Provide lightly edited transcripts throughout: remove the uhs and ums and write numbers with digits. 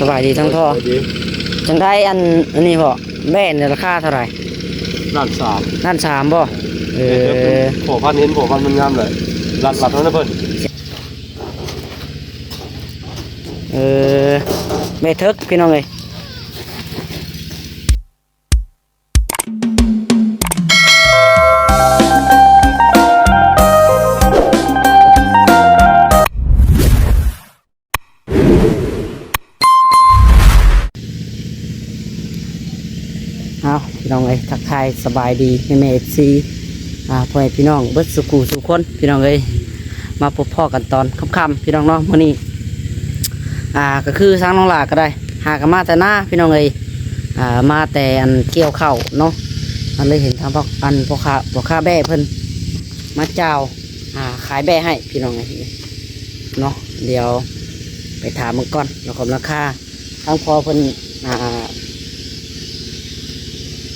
สบายดีทั้งพ่อจังได้อันนี้พ่อแม่เนี่ยราคาเท่าไหร่ล้าน 3บ่โผล่พันเห็นโผล่พันมันงามเลยหลัดนั่นนะเพิ่นแม่ทึกพี่น้องเลยพี่น้องเอ้ยทักทายสบายดีแม่FCพ่อแม่พี่น้องเบิดสุขุสุขคนพี่น้องเอ้ยมาพบพ่อกันตอนค่ำๆพี่น้องเนาะมื้อนี้ก็คือสร้างน้องหลาก็ได้หากันมาแต่หน้าพี่น้องเอ้ยมาแต่อันเกี่ยวข้าวเนาะมันเลยเห็นทางพ่อค้าแบ่เพิ่นมาเจ้าขายแบ่ให้พี่น้องเอ้ยเนาะเดี๋ยวไปถามมึงก่อนแล้วก็ราคาทางพอเพิ่น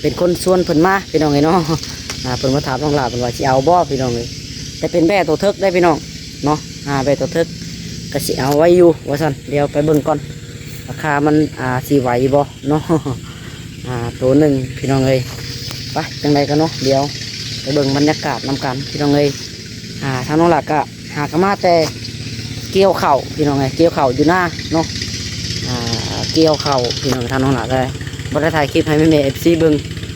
เป็นคนส่วนเพิ่นมาพี่น้องเอ้ยเนาะเพิ่นมาถามน้องหลาเพิ่นว่าสิเอาบ่พี่น้องเอ้ยแต่เป็นแบ่ตัวเทิกได้พี่น้องเนาะแบ่ตัวเทิกก็สิเอาไว้อยู่ว่าซั่นเดี๋ยวไปเบิ่งก่อนราคามันสิไหวบ่เนาะตัวหนึ่งพี่น้องเอ้ยไปจังไดกันเนาะเดี๋ยวไปเบิ่งบรรยากาศนำกันพี่น้องเอ้ยทางน้องหลักก็หากมาแต่เกี่ยวเข่าพี่น้องเอ้ยเกี่ยวเข่าอยู่หน้าเนาะเกี่ยวเข่าพี่น้องทางน้องหลักก็บ่ได้ถ่ายคลิปให้แม่ๆ FC เบิ่ง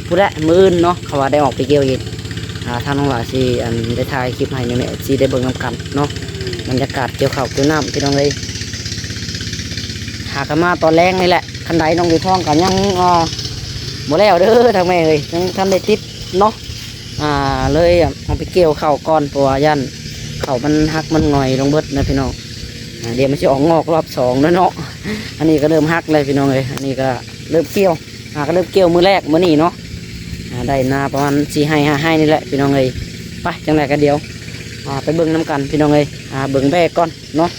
ผู้ใดมื้ออื่นเนาะเขาว่าได้ออกไปเกี่ยวอีกทางน้องหลักสิได้ถ่ายคลิปให้แม่ๆ FC ได้เบิ่งนำกันเนาะบรรยากาศเกี่ยวเข่าเกี่ยวน้ำพี่น้องเอ้ยหากมาตอนแรงนี่แหละคันใดน้องอยู่ท้องกันยังบ่แล้วเด้อทางแม่เอ้ยยังทันได้ติดเนาะเลยเอาไปเกี่ยวเข่าก่อนเพราะว่ายันเข่ามันหักมันหน่อยลงเบิดนะพี่น้องเดี๋ยวมันจะออกงอกรอบ2แล้วเนาะอันนี้ก็เริ่มหักเลยพี่น้องเอ้ยอันนี้ก็เริ่มเกี่ยวก็เริ่มเกี่ยวมือแรกมื้อนี้เนาะได้นาประมาณ4 ให้5 ให้นี่แหละพี่น้องเอ้ยไปจังไรก็เดี๋ยวไปเบิ่งน้ำกันพี่น้องเอ้ยเบิ่งแบกก่อนเนาะ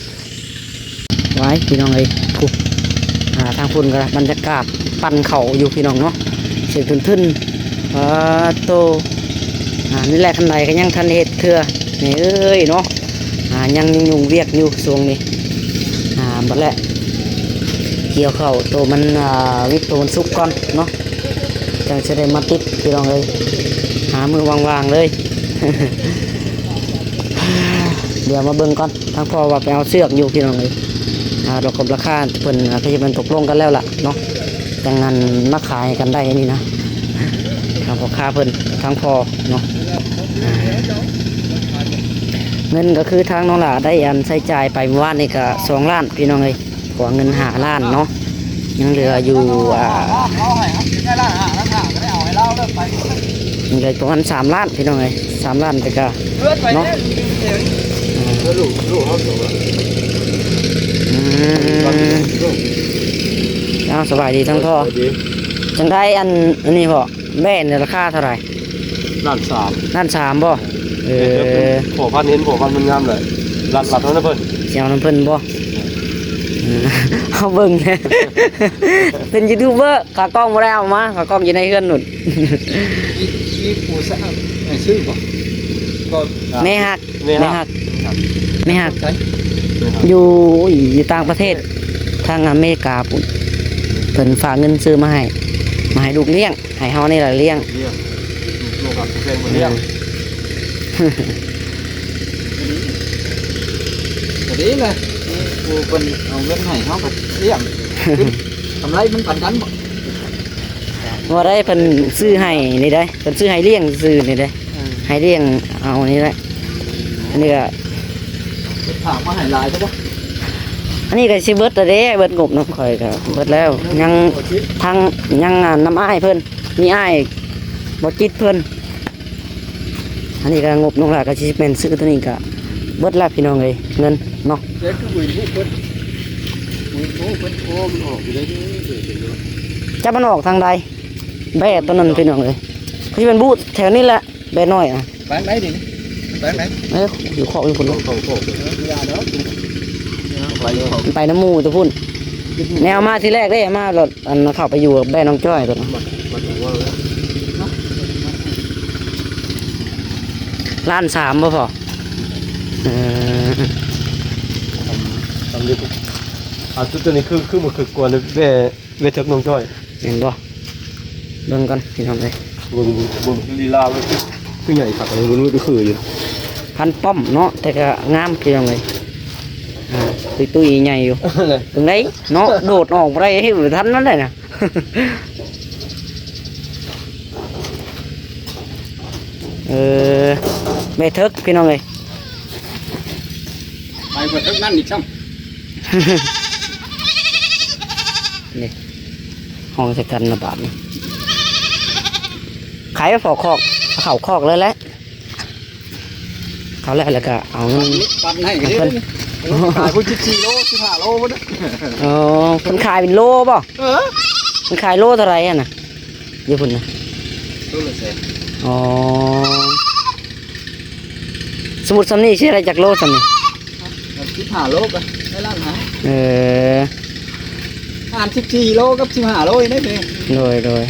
ไว้พี่น้องเอ้ยทางพุ่นก็บรรยากาศปั่นเข่าอยู่พี่น้องเนาะเสียงทึนโตนี่แหละคันใดก็ยังทันเห็ดเถื่อนี่เอ้ยเนาะยังยุ่งเวียกอยู่ช่วงนี้บัดแหละเกี่ยวเข่าโตมันวิกโตมันสุกก่อนเนาะจังจะได้มาติดพี่น้องเลยหามือวางๆเลย เดี๋ยวมาเบิ่งก่อนทางพ่อว่าไปเอาเสือกอยู่พี่น้องเลยเรากบราคาเพิ่นก็จะเป็นตกลงกันแล้วล่ะเนาะจังงานมาขายกันได้นี่นะทางพ่อค้าเพิ่นทางพ่อเนาะเงินก็คือทางน้องหล่าได้ใช้จ่ายไปเมื่อวานนี่ก็2 ล้านพี่น้องเลยกว่าเงิน5 ล้านเนาะยังเหลืออยู่ยังเหลือประมาณ3 ล้านพี่น้องเลย3 ล้านแต่ก็เนาะสบายดีทั้งพ่อจังได้อันนี้พ่อแม่เนี่ยราคาเท่าไหร่ล้าน 3บ่โผล่พันเห็นโผล่พันมันงามเลยหลัดนั่นนะเพิ่นเสียวน้ำเพิ่นบ่เอาเบิ่งเนี่ยเป็นยูทูบเบอร์ขากล้องมาแล้วมาขากล้องอยู่ในเฮือนหนุนมีผู้สร้างชื่อบ่ไม่หักอยู่ต่างประเทศทางอเมริกาปุ่นเพิ่นฝากเงินซื้อมาให้ลูกเลี้ยงให้เฮานี่แหละเลี้ยงลูกครับเลี้ยงก็ดีเลยผู้เพิ่นเอาเงินให้เฮาก็เลี้ยงกำไรมันปันกันบ่ว่าได้เพิ่นซื้อให้นี่ได้เพิ่นซื้อให้เลี้ยงซื้อนี่ได้ให้เลี้ยงเอานี่แหละอันนี้ก็ถามว่าให้หลายใช่ปะอันนี้ก็สิเบิดแล้วเด้เบิดงบน้ำข่อยก็เบิดแล้วยังทางยังน้ำอ้ายเพิ่นมีอ้ายบ่จิตเพิ่นอันนี้ก็งบน้องหลาก็สิเป็นซื้อตัวนี้ก็เบิดแล้วพี่น้องเอ้ยเงินเนาะเด็กก็บุญผู้เพิ่นมันออกอยู่ได้จะมันออกทางใดแบ่ตัวนั้นพี่น้องเอ้ยเขาสิเป็นบูดแถวนี้แหละแบ่น้อยแบงไหนดิแบงไหนอยู่ขอกอยู่พุ่นเไปน้ำมูตัวพุ่นแนวมาที่แรกได้มารถอันเข้าไปอยู่แบ่น้องจ้อยตัวนั้นล้าน 3บ่พอทำดิท ตัวนี้คือมันคือกวนเวทเถิกน้องจ้อย เห็นบ่เบิ่งก่อนพี่น้องเลย บนลีลามันคือใหญ่ขัดอะไรมันก็คืออยู่ พันป้อมเนาะแต่ก็งามพี่น้องเลยตุ้ยใหญ่อยู่ อะไร ตรงไหนเนาะโดดออกไปให้หรือทันนั่นเลยนะ แม่เทิกพี่น้องเลย ไปกว่าทั้งนั้นอีกซ้ นี่ห้องใส่กันระบาดนี่ขายไปฝอกคอกเอาเข่าคอกเลยแหละเขาแล้วก็เอาเงิน ำปั่นให้กันเลยขายคุณ14 โล15 โลบ่ได้ อ๋อมันขายเป็นโลป่ะ อ มันขายโลเท่าไหรอ่ะนะญี่ปุ่นนะ โลละแสน อ๋อสมุดสำนี่ใช่อะไรจากโลสำนี่ 15 โลกันได้ล้านหา เออ อ่าน14 โลกับ15 โลได้เด้ โดย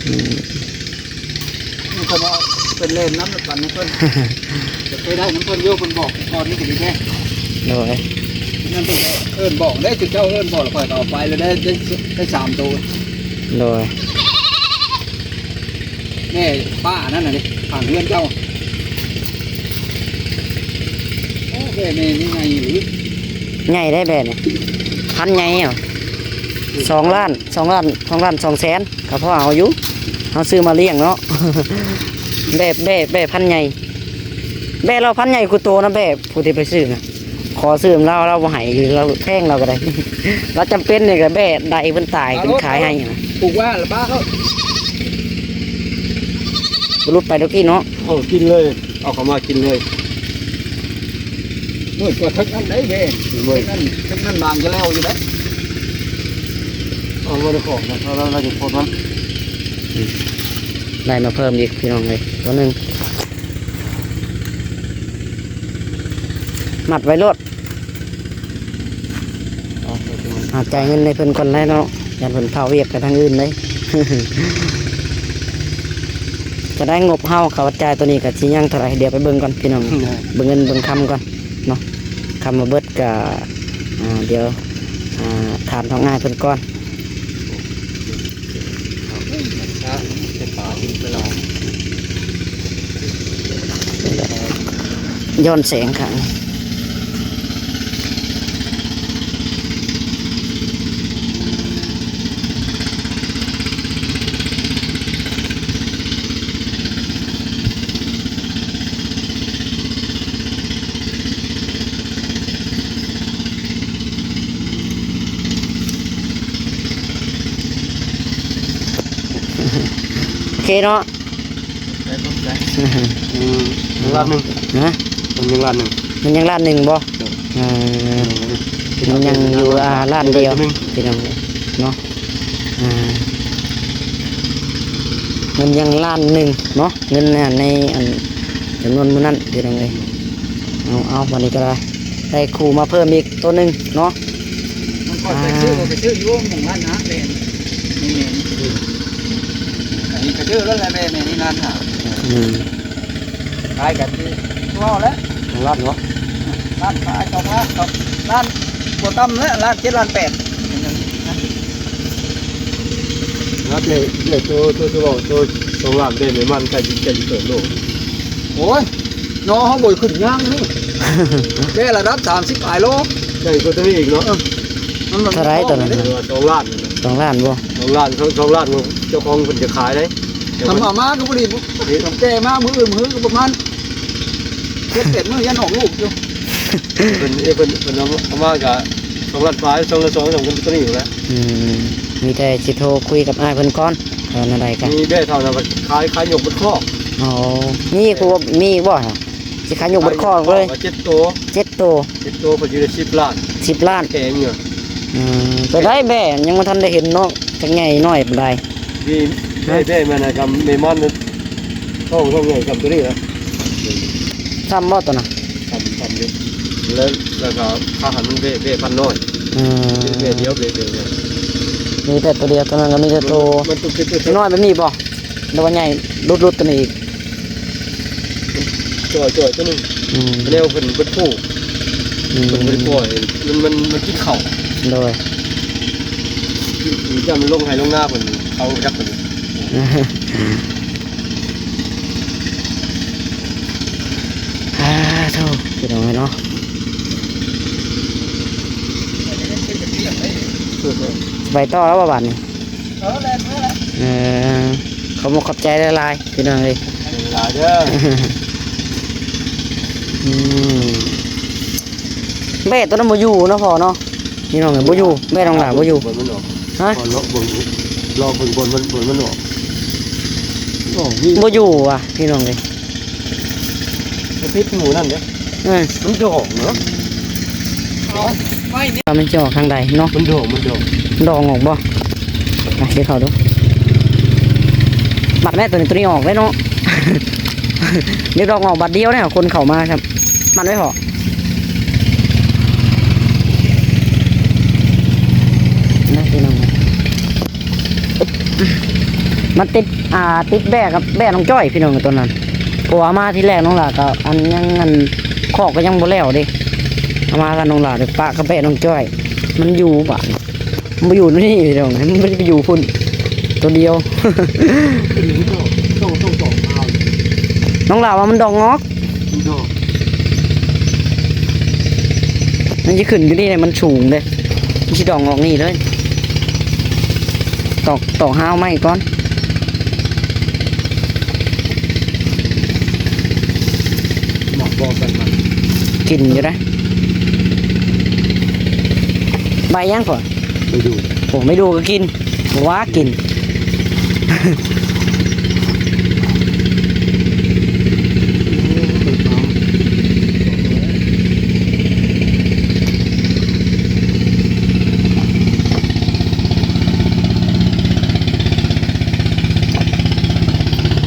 อืม นี่คนว่าเป็นเล่นน้ำปั่นให้เพิ่นจะไปได้น้ำเพิ่นโยเพิ่นบอกก่อนนี่ก็ดีแท้ โดย นั่นเพิ่นเอิ้นบอกได้จุดเจ้าเอิ้นบอกแล้วค่อยก็เอาไปแล้วได้3ตัว โดย แม่ป้านั่นน่ะดิผ่านเรือนเจ้าโอ้แม่นี่ไงหรือ ใหญ่ได้แบบนี้พันใหญ่เหรอ2 ล้าน2 แสนก็พอเอาอยู่เอาซื้อมาเลี้ยงเนาะ แบบพันใหญ่แบบเราพันใหญ่กูโตนะแบบผู้ที่ไปซื้อนะขอซื้อเราบ่ให้อยู่เราแพงเราก็ได้ เราจำเป็นเนี่ยก็แบบใดเพิ่นตายเป็นขายให้นะ ปลูกว่าหรือป้าเขา รุดไปเมื่อกี้เนาะ เอากินเลยเอาเข้ามากินเลย หน่วยกว่าทึกนั่นได้เว้ยทึกนั่นบางจะแล้วอยู่ได้ เอามาในของนะเราจะโคตรมัน ได้มาเพิ่มอีกพี่น้องเลยตัวหนึ่งมัดไว้รถจ่ายเงินในเพิ่นก่อนแล้วเนาะอย่าเพิ่นเผาเวียกไปทางอื่นเลย จะได้งบเฮาเขาจ่ายตัวนี้กับชิ้นยังเท่าไหรเดี๋ยวไปเบิ่งก่อนพี่น้องเบิ่งเงินเบิ่งคำก่อนเนาะคำมาเบิดกับเดี๋ยวถามทางง่ายเพิ่นก่อน เป็นป่าที่ไปลอง ย้อนแสงขังโอเคเนาะ ล้านหนึ่ง นะ มันยังล้านหนึ่ง มันยังล้านหนึ่งบ่มันยังอยู่ล้านเดียวพี่น้องเนาะเงินยังล้านหนึ่งเนาะเงินในอันจำนวนมื้อนั้นพี่น้องเลยเอาวันนี้ก็ได้ครูมาเพิ่มอีกตัวหนึ่งเนาะ มันก็ไปชื่อยุ่งของร้านนะแม่นี่อันนี้ก็ชื่อแล้วแหละแม่นี่ร้านหาขายกันที่ว่าแล้ว ล้านเนาะ ร้านขาย2 ล้านร้านบัวตั้มแล้วร้าน7 ล้าน 8 แล้วเด็กตัว2 ล้านได้ไม่มันใครจะเกิดโลก โอ้ยน้องเขาบ่อยขึ้นย่างนี่แม่ระดับ30 โล ใหญ่กว่าตัวนี้อีกเนาะ เท่าไรตัวนั้น 2 ล้าน 2 ล้านบ่ 2 ล้าน2 ล้านเจ้าของคนจะขายได้ ทำมาก็พอดีแก่มามือก็ประมาณ7-8 มื้อยันออกลูกอยู่ เป็นเอามากับ2 ล้านฟ้า2 ล้าน2กันตัวนี้อยู่แล้ว มีแต่สิโทรคุยกับอ้ายเพิ่นก่อนอะไรกัน มีแม่เท่านั้นขายหยกบนข้อ อ๋อมีครูมีบ่ฮะสิขายยกบดคอเลย 7 ตัว 7 ตัว 7 ตัวก็อยู่ใน10 ล้าน 10 ล้าน แพงอยู่ ไปได้แบ่ยังบ่ทันได้เห็นเนาะจักใหญ่น้อยปานใด มีได้มันนะกับเมมอนต้องใหญ่กับตัวนี้นะ ซ้ำบ่ตัวน่ะ ทำอยู่แล้วก็ข้าหันมันเบ้พันน้อยเบ้เดียวเนี่ย มีแต่ตัวเดียวตัวนั้นก็มีแต่ตัว มันตุกติด น้อยแบบนี้บ่แล้วว่าใหญ่รุดตัวนี้อีก จ่อยตัวนึงเร็วเป็นผู้เป็นปล่อยมันกินเข่า โดย จะมันลงให้ลงหน้าคนเขาจักคน โธ่พี่น้องเนาะไปต่อแล้วบ่บาดนี้ แล้วเมื่อไร เขาบอกขอบใจละลายพี่น้องเลย หลายเด้อ แม่ตัวนั้นบ่อยู่เนาะพ่อเนาะพี่น้องเอ้ยบ่อยู่แม่น้องหลาบ่อยู่ บนมันออก ฮะ บนเลาะบนรอบนมันออกโอ้มี บ่อยู่ว่ะพี่น้องเลย พิษหมูนั่นเนี่ย มันโด่งเนาะ ไม่เนี่ย ว่ามันจะออกทางใดเนาะ มันโด่ง ดองออกบ่มาเดี๋ยวเขาดูบัดแม่ตัวนี้ออกได้เนาะ เดี๋ยวดองออกบัดเดียวเนี่ยคนเข้ามาครับมันไม่พอนะพี่น้องมันติดแบกกับแบกน้องจ้อยพี่น้องตัวนั้นเพราะว่ามาที่แรกน้องหลาก็อันยังอันคอกก็ยังบ่แล้วเดิเอามากันน้องหลาเด็กปะกับแบกน้องจ้อย มันอยู่ปะมันบ่อยู่นี่พี่น้องมันไม่ได้ไปอยู่พุ่นตัวเดียว ต้องเอา น้องหลาว่ามันดองงอก มันโด่ง มันจะขึ้นอยู่นี่เลยมันสูงเลยมันจะดองงอกนี่เลยตอกห้าวไหมก่อน หมอกบอกกันมัน กินอยู่นะใบย่างก่อน ไปดู ผมไม่ดูก็กินว้ากิน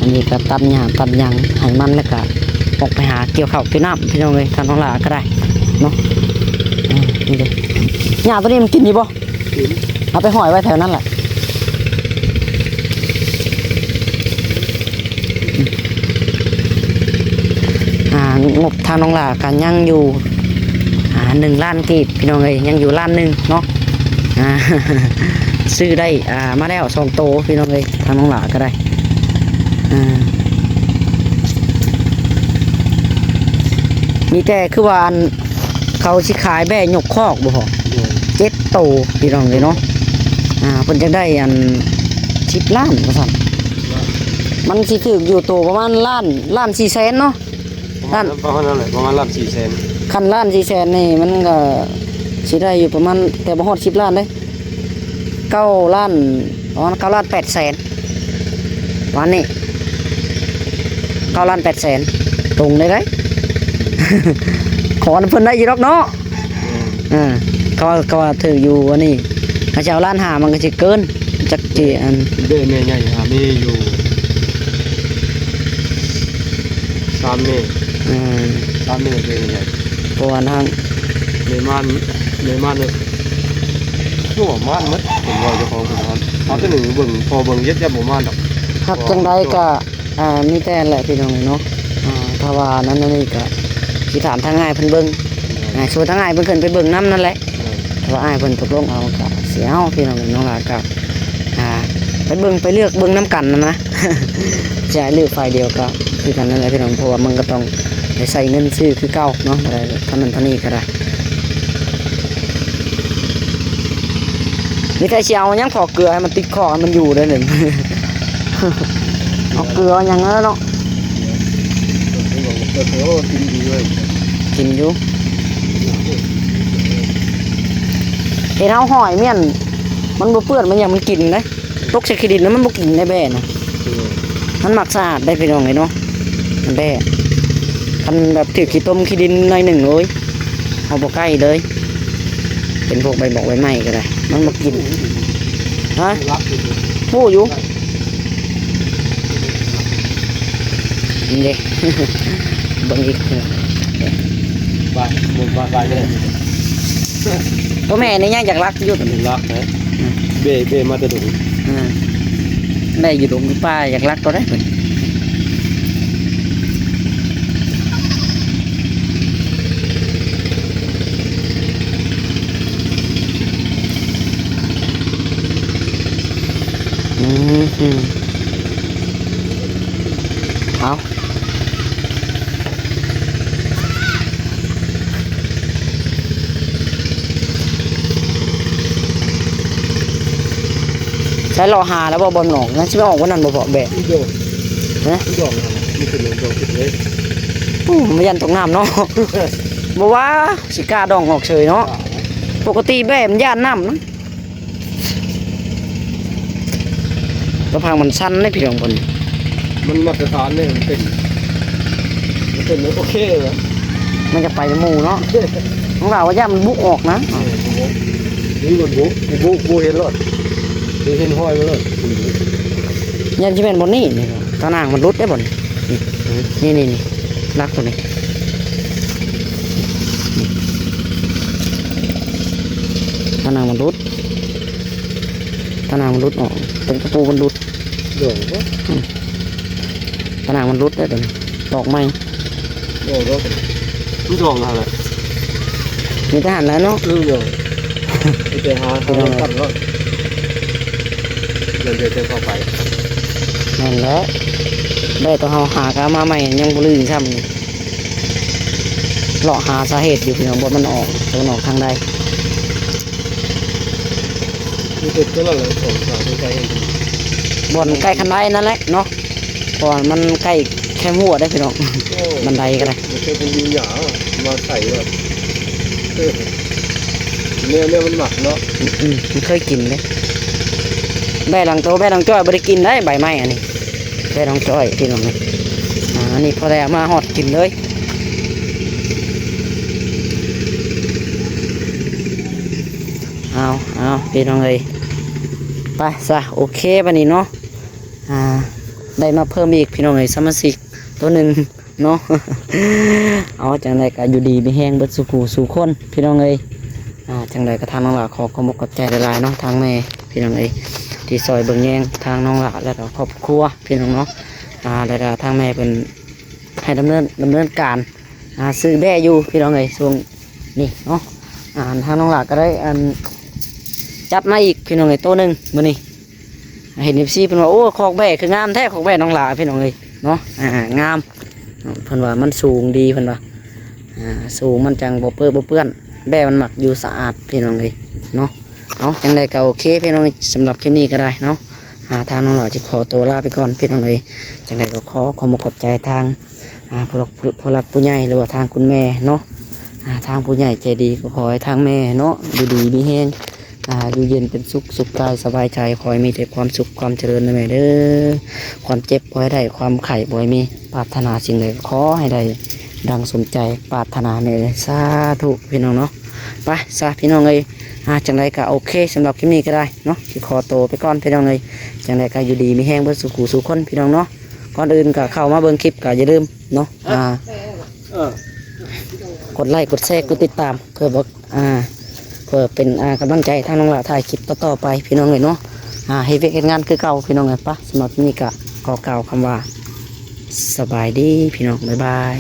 อันนี้ก็ตัดหญ้าตัดหยังให้มันแล้วก็ออกไปหาเกี่ยวข้าวเกี่ยวน้ำพี่น้องเลยทานท้องหลาก็ได้เนาะนี่เลยหญ้าตัวนี้มันกินอยู่บ่เอาไปห่อยไว้แถวนั้นแหละงบทางน้องหลากันยังอยู่1 ล้านกีบพี่น้องเลยยังอยู่1 ล้านเนาะซื้อได้มาแล้ว2 โตพี่น้องเลยทางน้องหลาก็ได้มีแต่คือว่าเขาสิขายแบ่ยกคอกบ่พอ7 โตพี่น้องเลยเนาะเพิ่นจะได้10 ล้านว่าซั่นมันสิถึกอยู่โตประมาณล้าน4 แสนเนาะ ประมาณนั้นแหละประมาณล้าน4 แสน คันล้าน4 แสนนี่มันก็สิได้อยู่ประมาณแต่บ่ฮอด10 ล้านเด้9 ล้าน9 ล้าน8 แสนวันนี้9 ล้าน8 แสนตรงเลยได้ ขอเพิ่นได้อยู่ดอกเนาะก็ว่าถืออยู่อันนี้ถ้าจะเอาล้าน5มันก็สิเกินจักจีอัน เด้แม่ใหญ่มีอยู่3 เมตร3 เมตรเด้ใหญ่ เพราะว่าทาง ในม่านเลยตัวม่านมัดผมว่าเจ้าของผมว่าเอาตัวหนึ่งเบิ่งพอเบิ่งเย็ดจะบ่ม่านดอก หักจังใดก็มีแต่แหละพี่น้องเนาะถ้าว่านั้นนี่ก็สิถามทางง่ายเพิ่นเบิ่งส่วนทางง่ายเพิ่นขึ้นไปเบิ่งน้ำนั่นแหละถ้าว่าอ้ายเพิ่นตกลงเอาก็สิเอาพี่น้องน้องหลานก็ไปเบิ่งไปเลือกเบิ่งน้ำกันนะ จะเลือกฝ่ายเดียวก็คือกันนั่นแหละพี่น้องเพราะว่ามันก็ต้องได้ใส่เงินซื้อคือเก่าเนาะอะไรเท่านั้นเท่านี้ก็ได้มีแต่สิเอาหยังขอเกลือให้มันติดคอให้มันอยู่ได้หนึ่ง เอาเกลืออย่างนั้นเนาะ เออกินดีเลย กินอยู่เห็นเอาหอยเมี่ยนมันบ่เปื้อนมันอย่างมันกินได้ตกใส่ขี้ดินแล้วมันบ่กินได้แบ่นะมันหมักสะอาดได้พี่น้องเลยเนาะมันแบ่คันแบบถือขี้ต้มขี้ดินหน่อยหนึ่งเลยเอาบ่ใกล้เลยเป็นพวกใบบอกใบไม้ก็ได้มันบ่กินฮะ รัก พูดอยู่นี่เด้ เบิ่งอีก บายหมดบายเลย พ่อแม่นี่ยังอยากรักอยู่ มันรักนะเบ้มาแต่ดุ แม่อยู่ตรงป้าอยากรักก็ได้เพิ่น อืมเอาใช้รอหาแล้วบ่บอลหนองงั้นใช่ไหมออกวันนั้นบ่บอกแบะ อีโดง นะ อีโดงครับมีเป็นโดงติดเลย ไม่ยันตกน้ำเนาะ บ่ว่าสิกล้าดองออกเฉยเนาะปกติแบะมันย่านน้ำนะกระพังมันสั้นได้พี่น้องคน มันมาตรฐานเนี่ยมันเป็นโอเคเลย มันจะไปในหมู่เนาะของเราว่าย่ามันบุกออกนะ นี่มันบุเห็นรถเห็นห้อยมาเลย ยันจะเป็นบนนี่นี่ตานางมันรุดได้บนนี่รักตัวนี้ตานางมันรุดออกเป็นกระปูมันรุด โดงก็ ตานางมันรุดได้ตัวนี้ตอกไม้ โดงก็มันโดงอะไร มีทหารแล้วเนาะ ลืมโดงไปหาเขาตัดรถเดินเข้าไป นั่นแหละได้ตัวเฮาหากามาใหม่ยังบ่ลืมซ้ำนี่เลาะหาสาเหตุอยู่พี่น้องบนมันออกตัวมันออกทางใด มีติดก็แล้วสองสามใกล้เอง บนใกล้คันไดนั่นแหละเนาะเพราะมันใกล้แค่หัวได้พี่น้องบันไดก็ได้ มันเป็นดินหยามาใส่แบบเนี่ยมันหมักเนาะ มันเคยกินเลยแบ่หลังโตแบ่หลังจ้อยบ่ได้กินได้ใบไม้อันนี้แบ่หลังจ้อยพี่น้องนี่อันนี้พอได้เอามาหอดกินเลยเอาพี่น้องเลยไปซะโอเคบัดนี้เนาะได้มาเพิ่มอีกพี่น้องเลยสมาชิกตัวหนึ่งเนาะ เอาจังไรก็อยู่ดีมีแห้งเบิดสุขสู่คนพี่น้องเลยจังไรก็ทางน้องหลาขอมกกับใจละลายเนาะทางแม่พี่น้องเลยที่ซอยเบิ่งแยงทางน้องหลาแล้วก็ครอบครัวพี่น้องเนาะแล้วก็ทางแม่เป็นให้ดำเนินการซื้อแบ่อยู่พี่น้องเลยช่วงนี้เนาะทางน้องหลาก็ได้จัดมาอีกพี่น้องเลยตัวหนึ่งมื้อนี้เห็นFCเป็นว่าโอ้คอกแบ่คืองามแท้คอกแบ่น้องหลาพี่น้องเลยเนาะงามเพิ่นว่ามันสูงดีเพิ่นว่าสูงมันจังบ่เปื้อนแบ่มันหมักอยู่สะอาดพี่น้องเลยเนาะเอาจังไดก็โอเคพี่น้องสำหรับคลิปนี้ก็ได้เนาะทางน้องหล่อจะขอตัวลาไปก่อนพี่น้องเลยจังไดก็ขอขอบใจทางผู้หลักผู้ใหญ่หรือว่าทางคุณแม่เนาะทางผู้ใหญ่ใจดีก็ขอให้ทางแม่เนาะอยู่ดีมีแห้งอยู่เย็นเป็นสุขกายสบายใจขอให้มีแต่ความสุขความเจริญนะแม่เด้อความเจ็บขอให้ได้ความไข่บ่ให้มีปรารถนาสิ่งใดขอให้ได้ดังสมใจปรารถนาเนี่ยสาธุพี่น้องเนาะไปซะพี่น้องเลยจังไรก็โอเคสำหรับคลิปนี้ก็ได้เนาะที่ขอโตวไปก่อนพี่น้องเลยจังไรก็อยู่ดีมีแห้งเพื่อสู่คนพี่น้องเนาะก่อนอื่นก็เข้ามาเบิ่งคลิปก็อย่าลืมเนาะกดไลค์กดแชร์กดติดตามเพื่อบอกเพื่อเป็นกำลังใจทางน้องหลาถ่ายคลิปต่อไปพี่น้องเลยเนาะให้เวกงานคือเก่าพี่น้องเลยปะสำหรับนี้ก็ขอกล่าวคำว่าสบายดีพี่น้องบ๊ายบาย